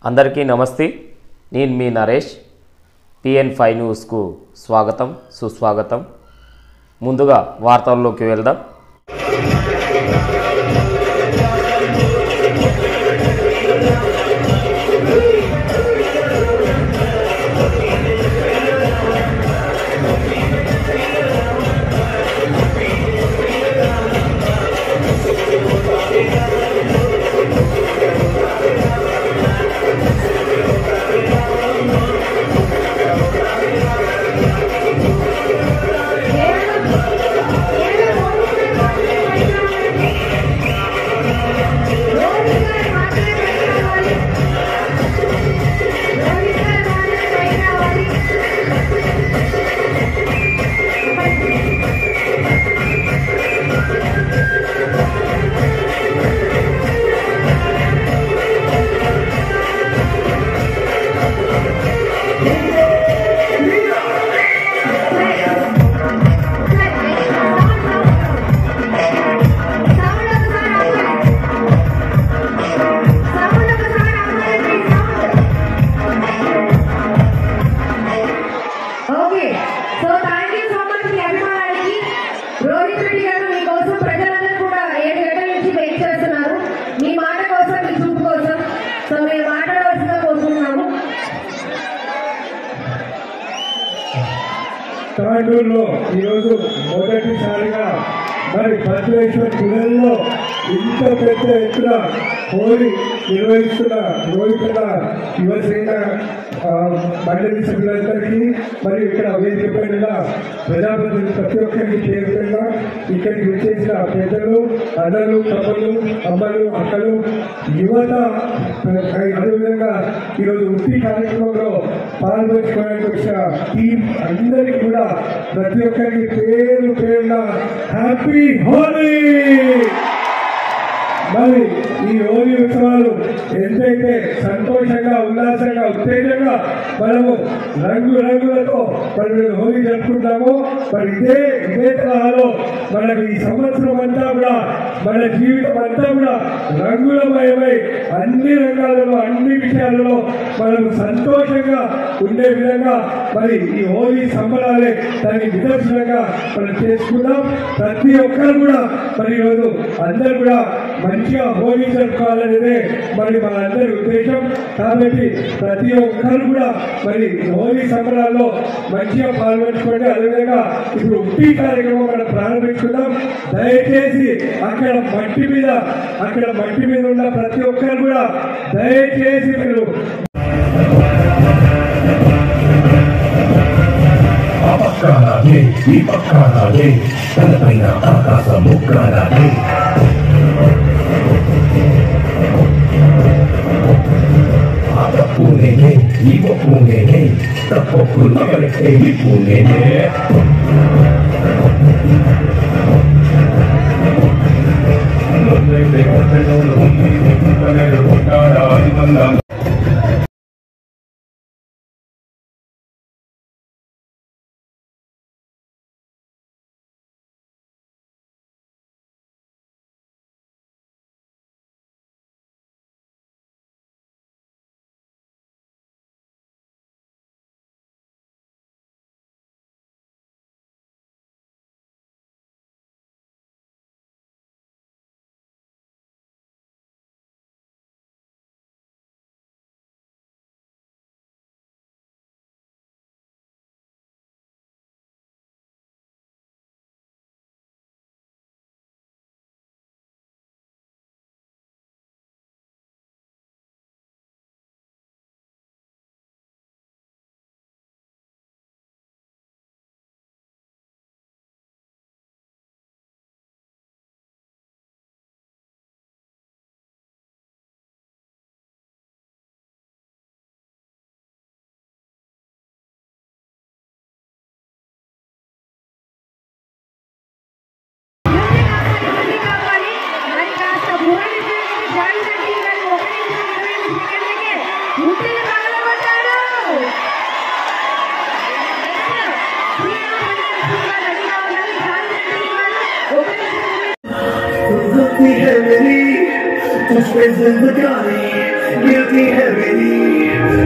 అందరికీ నమస్తే. నేను మీ నరేష్. PN5 న్యూస్కు స్వాగతం, సుస్వాగతం. ముందుగా వార్తల్లోకి వెళ్దాం. తాండూరులో ఈరోజు మొదటిసారిగా మరి బద్వేశ్వర్ గుడల్లో ఇంత పెద్ద ఎత్తున హోలీ నిర్వహిస్తున్న రోహిత యువసేన మండలి సభ్యులందరికీ మరియు ఇక్కడ వేదిక పైన ప్రజాప్రతినిధులు ప్రతి ఒక్కరికి చేరుతున్న ఇక్కడికి వచ్చేసిన పెద్దలు, అన్నలు, తమ్ముళ్ళు, అమ్మలు, అక్కలు, యువత, అదేవిధంగా ఈరోజు ఉట్టి కార్యక్రమంలో పాల్గొనడానికి వచ్చిన టీం అందరికీ కూడా ప్రతి ఒక్కరికి పేరు పేరున హ్యాపీ హోలీ. మరి ఈ హోలీ ఉత్సవాలు ఎంతైతే సంతోషంగా, ఉల్లాసంగా, ఉత్తేజంగా మనము రంగులతో మరి హోలీ జరుపుకుంటామో, మరి ఇదే తరహాలో మనకు ఈ సంవత్సరం అంతా కూడా మన జీవితం అంతా కూడా రంగులమయమై అన్ని రంగాలలో, అన్ని విషయాలలో మనము సంతోషంగా ఉండే విధంగా మరి ఈ హోలీ సంబరాలే దానికి నిదర్శనంగా మనం చేసుకుందాం. ప్రతి ఒక్కరు కూడా మరి ఈరోజు అందరూ కూడా మంచిగా హోలీ జరుపుకోవాలనేదే మరి మన అందరి ఉద్దేశం. కాబట్టి ప్రతి ఒక్కరు కూడా మరి హోలీ సంబరాల్లో మంచిగా పాల్గొంచుకోండి. అదేవిధంగా ఇప్పుడు ఉట్టి కార్యక్రమం మనం ప్రారంభించుకుందాం. దయచేసి అక్కడ మట్టి మీద ఉన్న ప్రతి ఒక్కరు కూడా దయచేసి మీరు ఈ పక్కనే తనపైన ఆకాశం ముక్కాలే పూణేనే ఇవ పూణేనే తప్పకు నగలకే ఈ పూణేనే मुझपे जिंदगानी गिरती है मेरी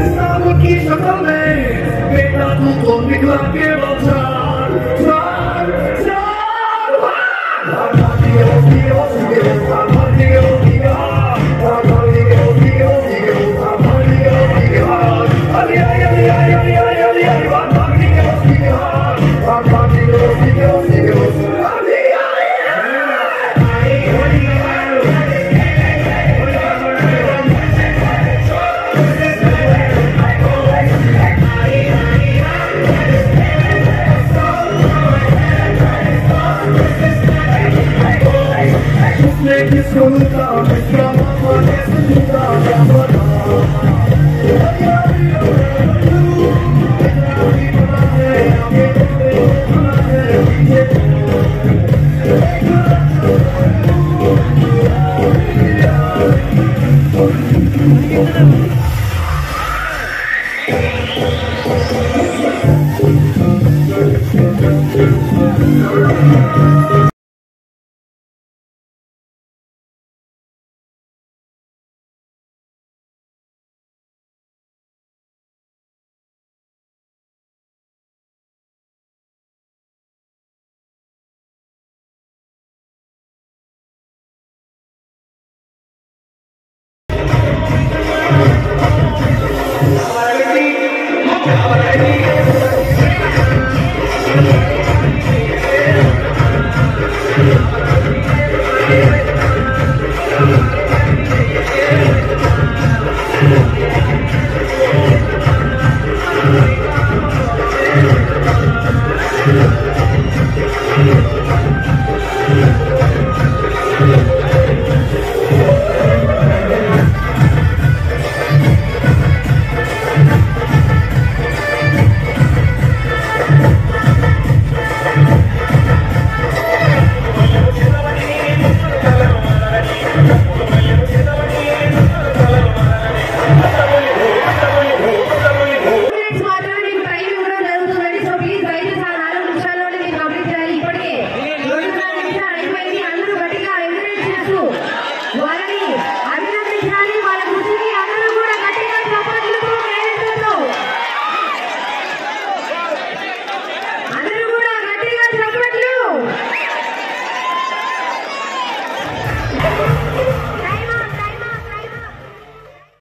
सांपों की शक्ल में बेटा तू तो निकला के बाजार Thank you.